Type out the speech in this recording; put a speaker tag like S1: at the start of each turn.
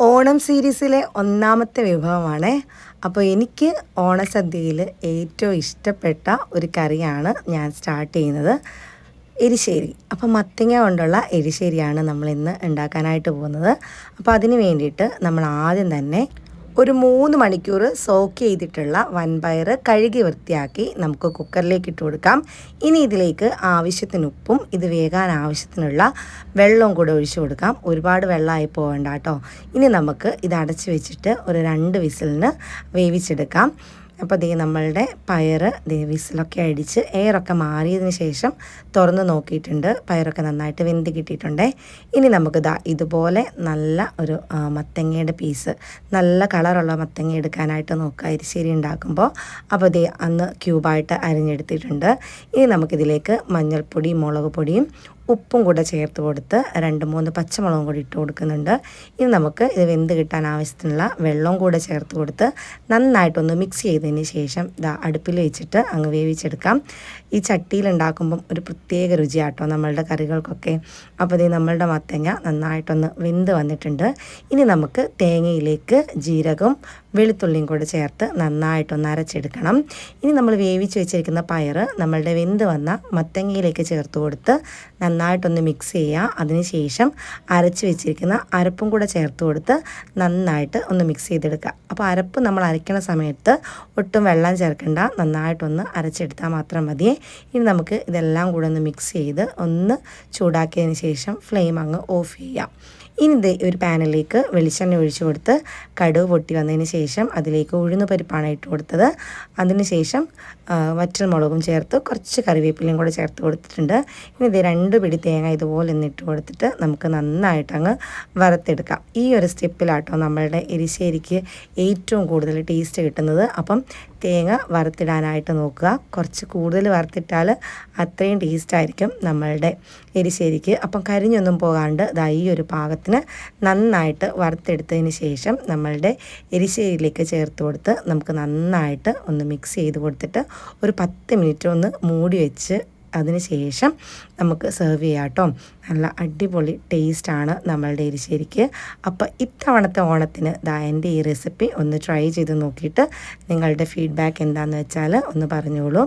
S1: ഓണം സീരീസിലെ ഒന്നാമത്തെ വിഭവമാണ്. അപ്പോൾ എനിക്ക് ഓണസദ്യയിൽ ഏറ്റവും ഇഷ്ടപ്പെട്ട ഒരു കറിയാണ് ഞാൻ സ്റ്റാർട്ട് ചെയ്യുന്നത്, എരിശ്ശേരി. അപ്പോൾ മത്തങ്ങ കൊണ്ടുള്ള എരിശ്ശേരിയാണ് നമ്മളിന്ന് ഉണ്ടാക്കാനായിട്ട് പോകുന്നത്. അപ്പോൾ അതിന് വേണ്ടിയിട്ട് നമ്മൾ ആദ്യം തന്നെ ഒരു 3 മണിക്കൂർ സോക്ക് ചെയ്തിട്ടുള്ള വൻപയർ കഴുകി വൃത്തിയാക്കി നമുക്ക് കുക്കറിലേക്ക് ഇട്ട് കൊടുക്കാം. ഇനി ഇതിലേക്ക് ആവശ്യത്തിന് ഉപ്പും ഇത് വേകാൻ ആവശ്യത്തിനുള്ള വെള്ളവും കൂടെ ഒഴിച്ചു കൊടുക്കാം. ഒരുപാട് വെള്ളമായി പോകണ്ട കേട്ടോ. ഇനി നമുക്ക് ഇത് അടച്ച് വെച്ചിട്ട് ഒരു 2 വിസിലിന് വേവിച്ചെടുക്കാം. അപ്പോൾ നമ്മളുടെ പയർ വിസിലൊക്കെ അടിച്ച് എയറൊക്കെ മാറിയതിന് ശേഷം തുറന്ന് നോക്കിയിട്ടുണ്ട്. പയറൊക്കെ നന്നായിട്ട് വെന്ത് കിട്ടിയിട്ടുണ്ട്. ഇനി നമുക്ക് ഇതുപോലെ നല്ല ഒരു മത്തങ്ങയുടെ പീസ്, നല്ല കളറുള്ള മത്തങ്ങ എടുക്കാനായിട്ട് നോക്കുക എരിശ്ശേരി ഉണ്ടാക്കുമ്പോൾ. അപ്പോൾ അന്ന് ക്യൂബായിട്ട് അരിഞ്ഞെടുത്തിട്ടുണ്ട്. ഇനി നമുക്കിതിലേക്ക് മഞ്ഞൾപ്പൊടി, മുളക് പൊടിയും ഉപ്പും കൂടെ ചേർത്ത് കൊടുത്ത് 2-3 പച്ചമുളകും കൂടി ഇട്ട് കൊടുക്കുന്നുണ്ട്. ഇനി നമുക്ക് ഇത് വെന്ത് കിട്ടാൻ ആവശ്യത്തിനുള്ള വെള്ളവും കൂടെ ചേർത്ത് കൊടുത്ത് നന്നായിട്ടൊന്ന് മിക്സ് ചെയ്തതിന് ശേഷം അടുപ്പിൽ വെച്ചിട്ട് അങ്ങ് വേവിച്ചെടുക്കാം. ഈ ചട്ടിയിൽ ഉണ്ടാക്കുമ്പം ഒരു പ്രത്യേക രുചിയാട്ടോ നമ്മളുടെ കറികൾക്കൊക്കെ. അപ്പോൾ നമ്മളുടെ മത്തങ്ങ നന്നായിട്ടൊന്ന് വെന്ത് വന്നിട്ടുണ്ട്. ഇനി നമുക്ക് തേങ്ങയിലേക്ക് ജീരകവും വെളുത്തുള്ളിയും കൂടെ ചേർത്ത് നന്നായിട്ടൊന്ന് അരച്ചെടുക്കണം. ഇനി നമ്മൾ വേവിച്ച് വെച്ചിരിക്കുന്ന പയർ നമ്മളുടെ വെന്ത് വന്ന മത്തങ്ങയിലേക്ക് ചേർത്ത് കൊടുത്ത് നന്നായിട്ടൊന്ന് മിക്സ് ചെയ്യുക. അതിനുശേഷം അരച്ച് വെച്ചിരിക്കുന്ന അരപ്പും കൂടെ ചേർത്ത് കൊടുത്ത് നന്നായിട്ട് ഒന്ന് മിക്സ് ചെയ്തെടുക്കുക. അപ്പോൾ അരപ്പ് നമ്മൾ അരയ്ക്കുന്ന സമയത്ത് ഒട്ടും വെള്ളം ചേർക്കേണ്ട, നന്നായിട്ടൊന്ന് അരച്ചെടുത്താൽ മാത്രം മതിയേ. ഇനി നമുക്ക് ഇതെല്ലാം കൂടെ ഒന്ന് മിക്സ് ചെയ്ത് ഒന്ന് ചൂടാക്കിയതിന് ശേഷം ഫ്ലെയിം അങ്ങ് ഓഫ് ചെയ്യാം. ഇനി ഒരു പാനിലേക്ക് വെളിച്ചെണ്ണ ഒഴിച്ച് കൊടുത്ത് കടുക് പൊട്ടി വന്നതിന് ശേഷം അതിലേക്ക് ഉഴുന്ന് പരിപ്പാണ് ഇട്ട് കൊടുത്തത്. അതിനുശേഷം വറ്റൽമുളകും ചേർത്ത് കുറച്ച് കറിവേപ്പിലയും കൂടെ ചേർത്ത് കൊടുത്തിട്ടുണ്ട്. ഇനി 2 പിടി തേങ്ങ ഇതുപോലെ ഒന്ന് ഇട്ട് കൊടുത്തിട്ട് നമുക്ക് നന്നായിട്ട് അങ്ങ് വറുത്തെടുക്കാം. ഈ ഒരു സ്റ്റെപ്പിലാട്ടോ നമ്മളുടെ എരിശ്ശേരിക്ക് ഏറ്റവും കൂടുതൽ ടേസ്റ്റ് കിട്ടുന്നത്. അപ്പം തേങ്ങ വറുത്തിടാനായിട്ട് നോക്കുക. കുറച്ച് കൂടുതൽ വറുത്തിട്ടാൽ അത്രയും ടേസ്റ്റായിരിക്കും നമ്മളുടെ എരിശ്ശേരിക്ക്. അപ്പം കരിഞ്ഞൊന്നും പോകാണ്ട് ഈ ഒരു പാകത്തിന് നന്നായിട്ട് വറുത്തെടുത്തതിന് ശേഷം നമ്മളുടെ എരിശ്ശേരിയിലേക്ക് ചേർത്ത് കൊടുത്ത് നമുക്ക് നന്നായിട്ട് ഒന്ന് മിക്സ് ചെയ്ത് കൊടുത്തിട്ട് ഒരു 10 മിനിറ്റ് ഒന്ന് മൂടി വെച്ച് അതിന് ശേഷം നമുക്ക് സെർവ് ചെയ്യാം കേട്ടോ. നല്ല അടിപൊളി ടേസ്റ്റാണ് നമ്മളുടെ എരിശ്ശേരിക്ക്. അപ്പോൾ ഇത്തവണത്തെ ഓണത്തിന് എൻ്റെ ഈ റെസിപ്പി ഒന്ന് ട്രൈ ചെയ്ത് നോക്കിയിട്ട് നിങ്ങളുടെ ഫീഡ്ബാക്ക് എന്താണെന്ന് വെച്ചാൽ ഒന്ന് പറഞ്ഞോളൂ.